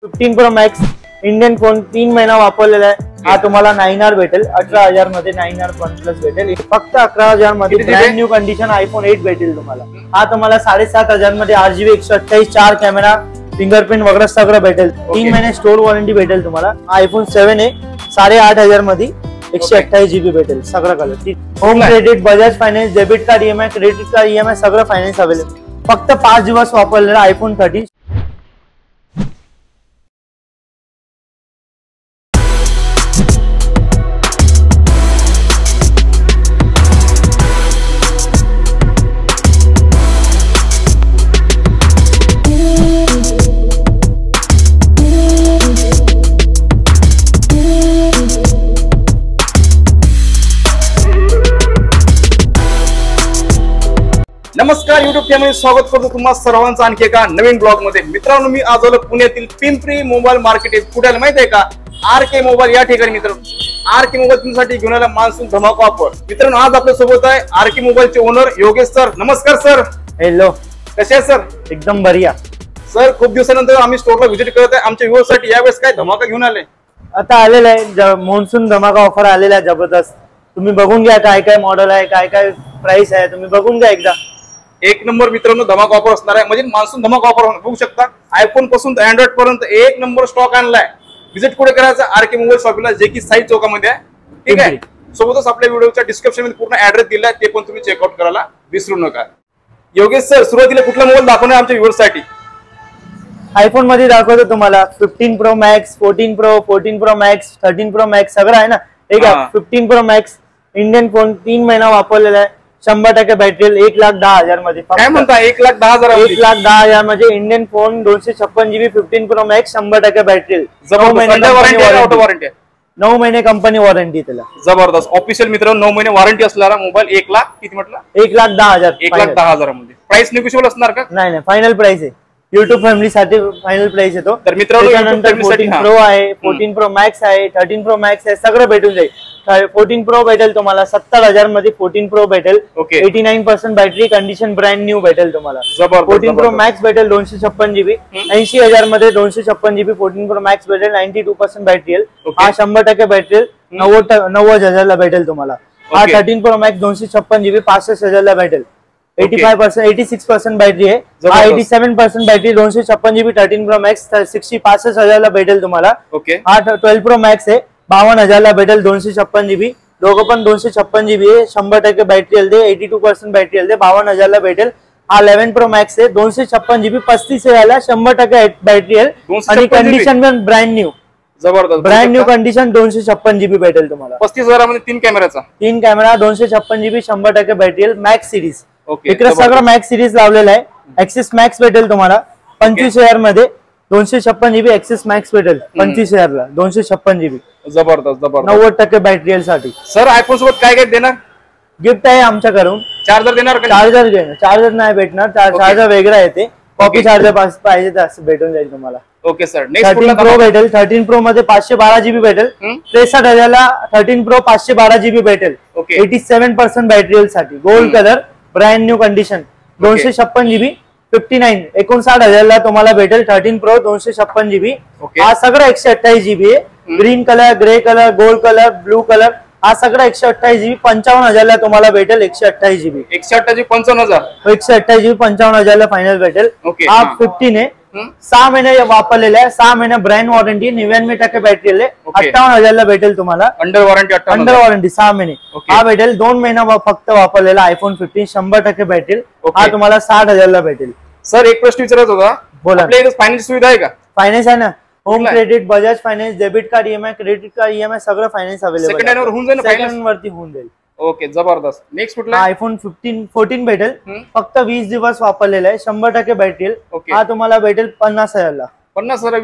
15 pro max Indian phone 3 महिना वापरलेला आहे। हा तुम्हाला 9R भेटेल, 18,000 मध्ये 9R वन प्लस भेटेल। फक्त 11,000 मध्ये ब्रँड न्यू कंडिशन आयफोन 8 भेटेल तुम्हाला। हा तुम्हाला 7,500 मध्ये 8GB 128 4 कॅमेरा फिंगरप्रिंट वगैरे सगळं भेटेल। 3 महिने स्टोर वॉरंटी भेटेल तुम्हाला। आयफोन 7 आहे, 8,500 मध्ये 128GB भेटेल सगळं colour. Home credit, Bajaj finance, debit card EMI, credit card EMI सगळं फायनान्स अवेलेबल। फक्त 5 दिवस वापरलेला आयफोन 13। नमस्कार YouTube फॅमिली, स्वागत करतो तुम्हा सर्वांचं आणखी एका नवीन ब्लॉग मध्ये। मित्रांनो, मी आज आलो पुण्यातील पिंपरी मोबाईल मार्केट कुठे माहिती आहे का? RK मोबाईल या ठिकाणी। मित्रांनो, RK मोबाईल तुमच्यासाठी घेऊन आला मान्सून धमाका ऑफर। मित्रांनो, आज आपल्या सोबत आहे RK मोबाईलचे ओनर योगेश सर। नमस्कार सर। हॅलो, कसे आहे सर? एकदम बढिया सर। खूप दिवसानंतर आम्ही स्टोरला व्हिजिट करत आहे आमच्या व्ह्यूअर्स साठी। यावेळेस काय धमाका घेऊन आले? आता आलेला आहे मान्सून धमाका ऑफर आलेला आहे जबरदस्त। तुम्ही बघून घ्या काय काय मॉडेल आहे, काय काय प्राइस आहे, तुम्ही बघून घ्या एकदा। एक नंबर मित्रांनो धमाका ऑफर असणार आहे, म्हणजे मान्सून धमाका ऑफर बघू शकता। आयफोन पासून तर अँड्रॉइड पर्यंत एक नंबर स्टॉक आणलाय। व्हिजिट कुठे करायचं? RK मोबाईल शॉपला, जे की साई चौकामध्ये आहे, ठीक आहे। सोबतच आपल्या व्हिडिओच्या डिस्क्रिप्शन मध्ये पूर्ण ऍड्रेस दिलाय, ते पण तुम्ही चेकआउट करायला विसरू नका। योगेश सर, सुरुवातीला कुठला मोबाईल दाखवणार आमच्या व्ह्यूअर्स साठी? आयफोन मध्ये दाखवतो तुम्हाला 15 pro max, 14 pro, 14 pro max, 13 pro max सगळं आहे ना। ठीक आहे। 15 प्रो मॅक्स इंडियन फोन 3 महिना वापरलेला आहे, 100% बॅटरी, 1,10,000 मध्ये। काय म्हणता? 1,10,000? 1,10,000 मध्ये Indian phone 256GB 15 pro max 100% battery. 9 महिने कंपनी वॉरंटी त्याला। जबरदस्त ऑफिशियल मित्रांनो, 9 महिने वॉरंटी असणारा मोबाईल 1 लाख किती म्हटलं? 1,10,000। 1,10,000 मध्ये प्राइस निगोशिएबल असणार का? नाही, फायनल प्राइस आहे। YouTube फॅमिली साठी फायनल प्राइस येतो। तर मित्रांनो, 14 प्रो आहे, 14 प्रो मॅक्स आहे, 13 प्रो मॅक्स आहे, सगळं भेटून जाईल। 14 प्रो भेटेल तुम्हाला 70,000 मध्ये। 14 प्रो भेटेल 89% बॅटरी कंडिशन, ब्रँड न्यू भेटेल तुम्हाला। 14 प्रो मॅक्स भेटेल 256GB 80,000 मध्ये 256GB 14 प्रो मॅक्स भेटेल, 92% बॅटरी। हा 100% बॅटरी 90,000 ला भेटेल तुम्हाला। हा 13 प्रो मॅक्स 256GB 65,000 ला भेटेल, 86% बॅटरी आहे। हा 87% बॅटरी 256GB 13 प्रो मॅक्स 65,000 ला भेटेल तुम्हाला। हा 12 प्रो मॅक्स आहे, 52,000 ला भेटेल 256GB। दोघं पण 256GB आहे, 100% बॅटरी आहे, 82% बॅटरी आहे, 52,000 ला भेटेल। हा 11 प्रो मॅक्स आहे, 256GB 35,000 ला 100% बॅटरी आहे आणि कंडिशन पण ब्रँड न्यू। जबरदस्त ब्रँड न्यू कंडिशन 256GB भेटेल तुम्हाला। 35,000 मध्ये 3 कॅमेराचा, 3 camera 256GB 100% battery max series. इकडे सगळं मॅक्स सिरीज लावलेला आहे। ऍक्सेस मॅक्स भेटेल तुम्हाला 25,000 मध्ये 256GB ऍक्सेस मॅक्स भेटेल 25,000 ला 256GB। जबरदस्त जबरदस्त 90% बॅटरी साठी। सर, आयफोन सोबत काय काय देणार? गिफ्ट आहे आमच्याकडून। चार्जर देणार का? चार्जर नाही भेटणार, चार्जर वेगळा येते। कॉपी चार्जर पाहिजे तर असं भेटून जाईल तुम्हाला। Okay sir. 13 प्रो भेटेल, 13 प्रो मध्ये 512GB भेटेल, 63,000 ला 13 प्रो 512GB भेटेल, 87% बॅटरी साठी, gold colour, brand new condition, 256GB 59,000 ला तुम्हाला भेटेल 13 प्रो 256GB। हा सगळं 128GB आहे। Green colour, grey colour, gold colour, blue colour, हा सगळं 128GB 55,000 ला तुम्हाला भेटेल। 128GB 128GB 55,000, 128GB 55,000 ला फायनल भेटेल। हा 15 आहे, 6 महिने वापरलेला आहे, 6 महिने ब्रँड वॉरंटी, 99% बॅटरी आहे, 58,000 ला भेटेल तुम्हाला। अंडर वॉरंटी 6 महिने। हा भेटेल 2 महिना फक्त वापरलेला आयफोन 15 100% बॅटरी। हा तुम्हाला 60,000 ला भेटेल। सर, एक प्रश्न विचारायचा होता, बोला। आपल्या इथे फायनान्स सुविधा आहे का? फायनान्स आहे ना, home credit, Bajaj finance, debit card EMI, credit card EMI सगळं फायनान्स अवेलेबल आहे। सेकंड हँड वर होऊन जाईल, सेकंड वरती होऊन जाईल। ओके, जबरदस्त। नेक्स्ट कुठला? आयफोन 14 भेटेल, फक्त 20 दिवस वापरलेला आहे, 100% बॅटरी। हा तुम्हाला भेटेल 50,000 ला। 50,000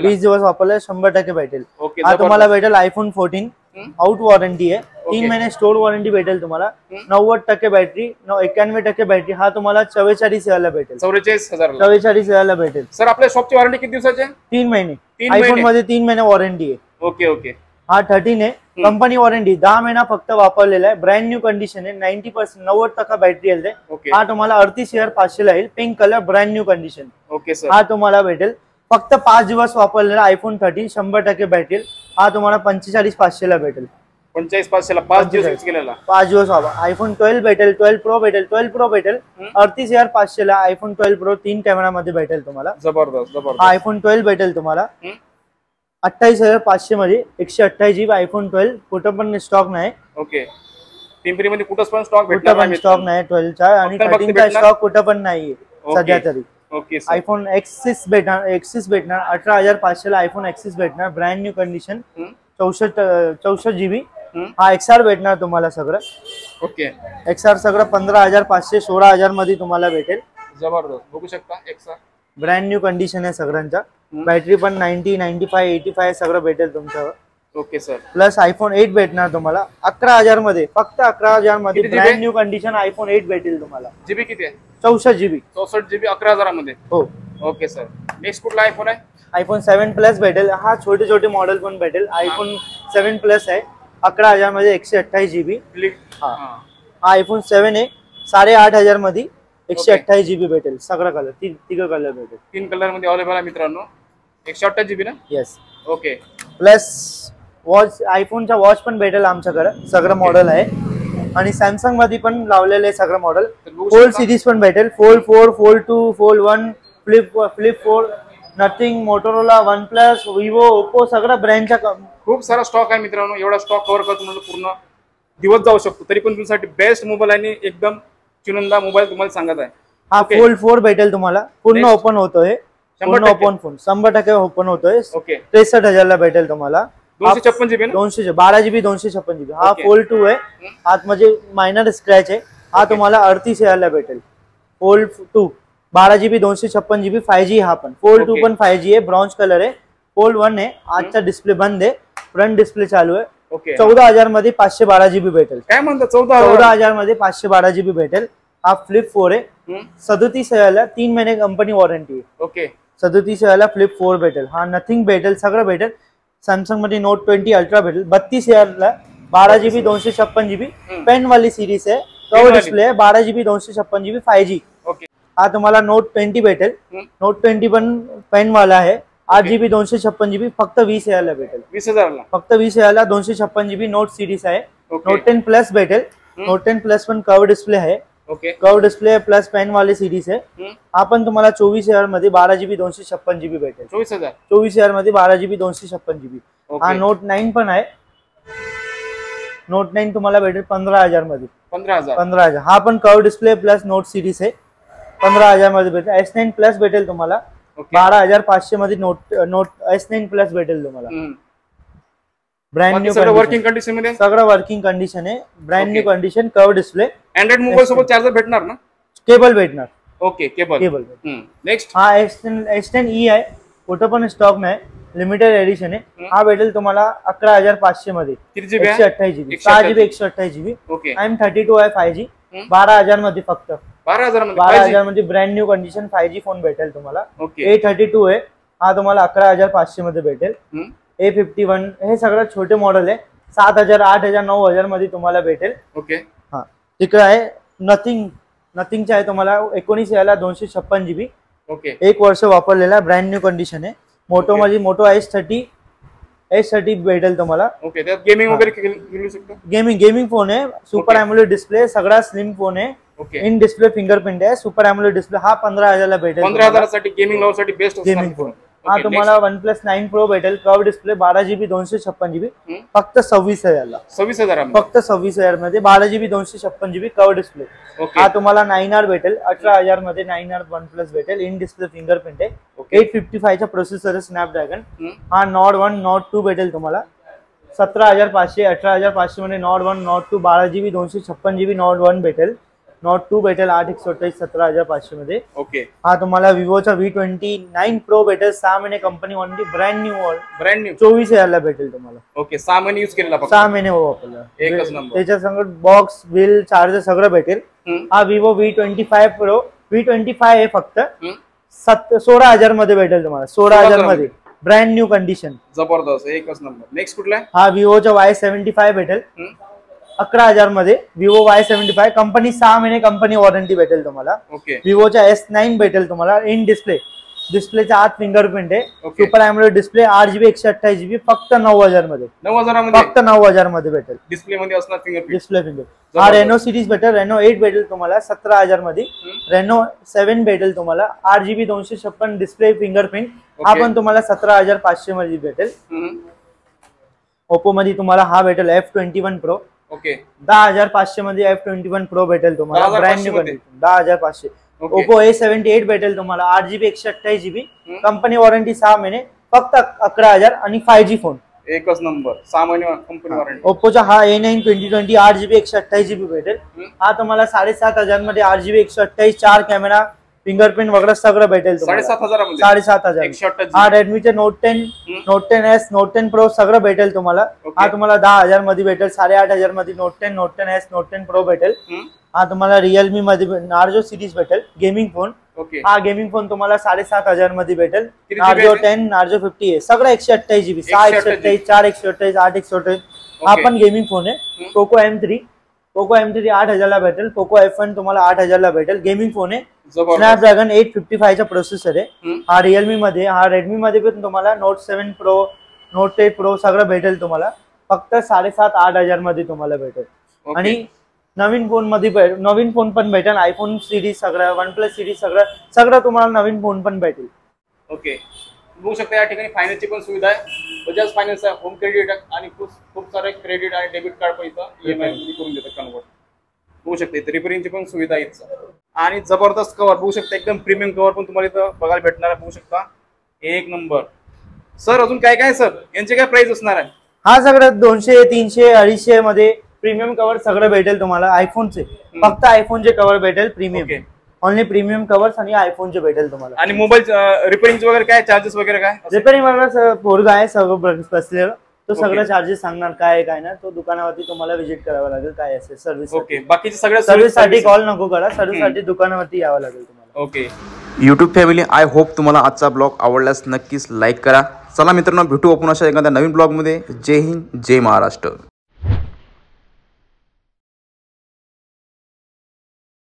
20 दिवस वापरले 100% भेटेल। हा तुम्हाला भेटेल आयफोन 14 आउट वॉरंटी आहे, 3 महिने स्टोर वॉरंटी भेटेल तुम्हाला। 90% बॅटरी, 91% बॅटरी। हा तुम्हाला 44,000 ला भेटेल। 44,000 ला भेटेल। सर, आपल्या शॉपची वॉरंटी किती दिवसाची आहे? 3 महिने। आयफोन मध्ये 3 महिने वॉरंटी आहे। Okay okay. हा 13 आहे, कंपनी वॉरंटी 10 महिना फक्त वापरलेला आहे, ब्रँड न्यू कंडिशन आहे, 90% बॅटरी आहे। हा तुम्हाला 38,500 ला येईल, pink colour, brand new condition. Okay sir. हा तुम्हाला भेटेल फक्त 5 दिवस वापरलेला आयफोन 13 100% भेटेल. हा तुम्हाला 45,500 ला भेटेल. 45,500 ला 5 दिवस यूज केलेला. 5 दिवस वापर. आयफोन 12 भेटेल, 12 प्रो भेटेल, 12 प्रो भेटेल 38,500 ला. आयफोन 12 प्रो 3 कॅमेरा मध्ये भेटेल तुम्हाला. जबरदस्त जबरदस्त. आयफोन 12 भेटेल तुम्हाला 28,500 मध्ये. 128 GB आयफोन 12 कुठं पण स्टॉक नाही. ओके. पिंपरी मध्ये कुठंच पण स्टॉक भेटणार नाही. स्टॉक नाही 12 चा आणि 13 चा स्टॉक कुठं पण नाहीये सध्या तरी. ओके. आयफोन एक्सिस भेटणार, 18,500 ला आयफोन एक्सिस भेटणार ब्रँड न्यू कंडिशन 64 GB. हा XR भेटणार तुम्हाला सगळं. ओके. XR सगळं 15,500 16,000 मध्ये तुम्हाला भेटेल. जबरदस्त. बघू शकता XR ब्रँड न्यू कंडिशन आहे सगळ्यांचा. बॅटरी पण 90 95 85 सगळं भेटेल तुमचं. Okay sir. प्लस आयफोन 8 भेटणार तुम्हाला 11,000 मध्ये. फक्त 11,000 मध्ये ब्रँड न्यू कंडिशन आयफोन 8 भेटेल तुम्हाला. जीबी किती आहे? 64 GB. 64 GB 11,000 मध्ये. हो. Okay sir. नेक्स्ट कुठला आयफोन आहे? आयफोन 7 प्लस भेटेल. हा छोटे छोटे मॉडेल पण भेटेल. आयफोन 7 प्लस आहे 11,000 मध्ये 128 GB. हा आयफोन 7 आहे 8,500 मध्ये 128 GB भेटेल. सगळं कलर तिघ कलर भेटेल. 3 कलर मध्ये अवेलेबल आहे मित्रांनो. 128 GB ना? येस. ओके. प्लस वॉच आयफोनचा वॉच पण भेटेल आमच्याकडे. सगळं मॉडेल आहे आणि सॅमसंग मध्ये पण लावलेले सगळं मॉडेल. फोल्ड सिरीज पण भेटेल. Fold 4 fold 2 fold 1 flip 4 nothing Motorola one plus Vivo Oppo सगळं ब्रँडच्या खूप सारा स्टॉक आहे मित्रांनो. एवढा स्टॉक कव्हर करतो म्हणजे पूर्ण दिवस जाऊ शकतो. तरी पण तुमच्यासाठी बेस्ट मोबाईल आणि एकदम चुनंदा मोबाईल तुम्हाला सांगत आहे. हा फोल्ड 4 भेटेल तुम्हाला. पूर्ण ओपन होतोय. पूर्ण ओपन फोन 100% ओपन होतोय. ओके. 63,000 ला भेटेल तुम्हाला. 256 GB 12 GB 256 GB. हा फोल्ड 2 आहे. आत म्हणजे मायनर स्क्रॅच आहे. हा तुम्हाला 38,000 ला भेटेल. Fold 2 12 GB 256 GB 5G. हा पण फोल्ड 2 पण 5G आहे. ब्रॉन्झ कलर आहे. फोल्ड 1 आहे. आजचा डिस्प्ले बंद आहे. फ्रंट डिस्प्ले चालू आहे. 14,000 मध्ये 512 GB भेटेल. काय म्हणता? 14,000 मध्ये 512 GB भेटेल. हा फ्लिप 4 आहे. 37,000 ला 3 महिने कंपनी वॉरंटी आहे. ओके. 37,000 ला फ्लिप 4 भेटेल. हा नथिंग भेटेल सगळं भेटेल. सॅमसंग मध्ये नोट 20 अल्ट्रा भेटेल. 32,000 ला 12 GB 256 GB पेन वाली सिरीज आहे. कव्हर डिस्प्ले आहे. 12 GB 256 GB 5G. ओके. हा तुम्हाला नोट 20 भेटेल. नोट 20 पण पेन वाला आहे. 8 GB 256 GB फक्त 20,000 ला भेटेल. 20,000 ला फक्त 20,000 ला 256 GB नोट सिरीज आहे. नोट 10 प्लस भेटेल. नोट 10 प्लस पण कव्हर डिस्प्ले आहे. Okay. Cover display plus pen वाली सिरीज आहे. हा पण तुम्हाला 24,000 मध्ये 12 GB 256 GB भेटेल. 24,000 मध्ये 12 GB 256 GB. हा नोट 9 पण आहे. नोट 9 तुम्हाला भेटेल 15,000 मध्ये. 15,000. हा पण cover display plus note series आहे. 15,000 मध्ये भेटेल. S9 प्लस भेटेल तुम्हाला. 12,500 मध्ये नोट S9 प्लस भेटेल तुम्हाला. ब्रँड न्यू वर्किंग कंडिशन मध्ये सगळं वर्किंग कंडिशन आहे. Brand new condition cover display. Android mobile सोबत चार्जर भेटणार ना? केबल भेटणार. ओके. केबल. नेक्स्ट हा S10e आहे. कुठं पण स्टॉक नाही. लिमिटेड एडिशन आहे. हा भेटेल तुम्हाला 11,500 मध्ये. 128 GB 6 GB 128 GB. M32 आहे 5G. 12,000 मध्ये फक्त. 12,000 मध्ये brand new condition 5G phone भेटेल तुम्हाला. A32 आहे. हा तुम्हाला 11,500 मध्ये भेटेल. A51 हे सगळं छोटे मॉडेल आहे. 7,000 8,000 9,000 मध्ये तुम्हाला भेटेल. ओके. हा तिकडे आहे नथिंगचे आहे तुम्हाला 19,000 ला 256 GB. ओके. 1 वर्ष वापरलेला ब्रँड न्यू कंडिशन आहे. मोटो मध्ये मोटो S30 भेटेल तुम्हाला. ओके. त्यात गेमिंग वगैरे खेळू शकता. गेमिंग फोन आहे. सुपर एमोलेड डिस्प्ले सगळा स्लिम फोन आहे. इन डिस्प्ले फिंगरप्रिंट आहे. Super AMOLED display. हा 15,000 ला भेटेल. 15,000 साठी गेमिंग लवर साठी बेस्ट गेमिंग फोन. हा तुम्हाला OnePlus 9 Pro भेटेल. कव्हर डिस्प्ले 12 GB 256 GB फक्त 26,000 ला. 26,000 फक्त 26,000 मध्ये 12 GB 256 GB कव्हर डिस्प्ले. हा तुम्हाला 9R भेटेल. 18,000 मध्ये 9R OnePlus भेटेल. इन डिस्प्ले फिंगरप्रिंट आहे. 855 चा प्रोसेसर स्नॅपड्रॅगन. हा नॉट 1 नॉट 2 भेटेल तुम्हाला. 17,500 18,500 मध्ये not 1 not 2 12 GB 256 GB not 1 भेटेल. नॉट 2 भेटेल 8,128 17,500 मध्ये. ओके. हा तुम्हाला विवोचा V29 Pro भेटेल. 6 महिने कंपनी वॉरंटी ब्रँड न्यू 24,000 ला भेटेल तुम्हाला. ओके. 6 महिने यूज केलेला फक्त. 6 महिने वापरला. एकच नंबर. त्याच्या संग बॉक्स बिल चार्जर सगळं भेटेल. हा विवो V25 Pro V25 आहे फक्त 16,000 मध्ये भेटेल तुम्हाला. 16,000 मध्ये ब्रँड न्यू कंडिशन. जबरदस्त. एकच नंबर. नेक्स्ट कुठला आहे? हा विवोचा Y75 भेटेल. 11,000 मध्ये विवो Y75 कंपनी 6 महिने कंपनी वॉरंटी भेटेल तुम्हाला. ओके. विवोचा S9 भेटेल तुम्हाला. इन डिस्प्ले डिस्प्लेच्या आत फिंगरप्रिंट आहे, super AMOLED display, 8GB 128GB, फक्त 9,000 मध्ये. 9,000 मध्ये फक्त 9,000 मध्ये भेटेल. डिस्प्ले मध्ये असणार फिंगरप्रिंट. Display finger. हा रेनो सिरीज भेटेल, रेनो 8 भेटेल तुम्हाला 17,000 मध्ये. रेनो 7 भेटेल तुम्हाला 8GB 256 डिस्प्ले फिंगरप्रिंट, हा पण तुम्हाला 17,500 मध्ये भेटेल. ओप्पो मध्ये तुम्हाला हा भेटेल F21 Pro. ओके 10,500 मध्ये F21 Pro भेटेल तुम्हाला, brand new condition 10,500. Oppo A78 भेटेल तुम्हाला 8GB 128GB, कंपनी वॉरंटी 6 महिने, फक्त 11,000 आणि 5G फोन. एकच नंबर, 6 महिने कंपनी वॉरंटी. ओप्पोचा हा A9 2020 8GB 128GB भेटेल, हा तुम्हाला 7,500 मध्ये 8GB 128, 4 कॅमेरा, फिंगरप्रिंट वगैरे सगळं भेटेल तुम्हाला 7,500 7,500. हा रेडमीचे note 10, note 10S, note 10 Pro सगळं भेटेल तुम्हाला. हा तुम्हाला 10,000 मध्ये भेटेल, 8,500 मध्ये note 10, note 10S, note 10 Pro भेटेल. हा तुम्हाला रिअलमी मध्ये नार्जो सिरीज भेटेल, गेमिंग फोन. हा गेमिंग फोन तुम्हाला 7,500 मध्ये भेटेल. नार्जो 10, नार्जो 50 सगळं 128GB, 6 128, 4 128, 8 128. हा पण गेमिंग फोन आहे. पोको M3, पोको M3 8,000 ला भेटेल. पोको F1 तुम्हाला 8,000 ला भेटेल, गेमिंग फोन आहे. स्नॅपड्रॅगन 855 चा प्रोसेसर आहे. हा रिअलमी मध्ये. हा रेडमी मध्ये पण तुम्हाला नोट 7 Pro, नोट 8 Pro सगळं भेटेल तुम्हाला, फक्त 7,500-8,000 मध्ये तुम्हाला भेटेल. आणि नवीन फोन मध्ये नवीन फोन पण भेटेल, आयफोन सिरीज सगळं, OnePlus सिरीज सगळं तुम्हाला नवीन फोन पण भेटेल. ओके बघू शकता या ठिकाणी फायनान्सची पण सुविधा आहे. बजाज फायनान्स आहे, होम क्रेडिट आणि खूप सारे क्रेडिट आणि डेबिट कार्ड पण इथं EMI करून देतात कन्वर्ट. बघू शकता इथे रिपेअरिंगची पण सुविधा आहे. आणि जबरदस्त कव्हर बघू शकता, एकदम प्रीमियम कव्हर पण तुम्हाला इथं बघायला भेटणार आहे. बघू शकता एक नंबर. सर अजून काय काय सर यांचे काय प्राइस असणार आहे? हा सगळं 200, 300, 250 मध्ये प्रीमियम कव्हर सगळं भेटेल तुम्हाला. आयफोनचे फक्त आयफोनचे कव्हर भेटेल प्रीमियम, ओनली प्रीमियम कव्हर्स आणि आयफोनचे भेटेल तुम्हाला. आणि मोबाईल रिपेअरिंग वगैरे काय चार्जेस वगैरे काय? रिपेअरिंग वगैरे पोरगा आहे सगळं बसलेलं, तो सगळं चार्जेस सांगणार काय काय ना, तो दुकानावरती तुम्हाला व्हिजिट करावं लागेल काय असेल सर्व्हिस. ओके बाकीचे सगळ्या सर्व्हिस साठी कॉल नको करा, सर्व्हिस साठी दुकानावरती यावं लागेल तुम्हाला. Okay YouTube family, I hope तुम्हाला आजचा ब्लॉग आवडल्यास नक्कीच लाईक करा. चला मित्रांनो, भेटू आपण अशा एखाद्या नवीन ब्लॉग मध्ये. जय हिंद, जय महाराष्ट्र.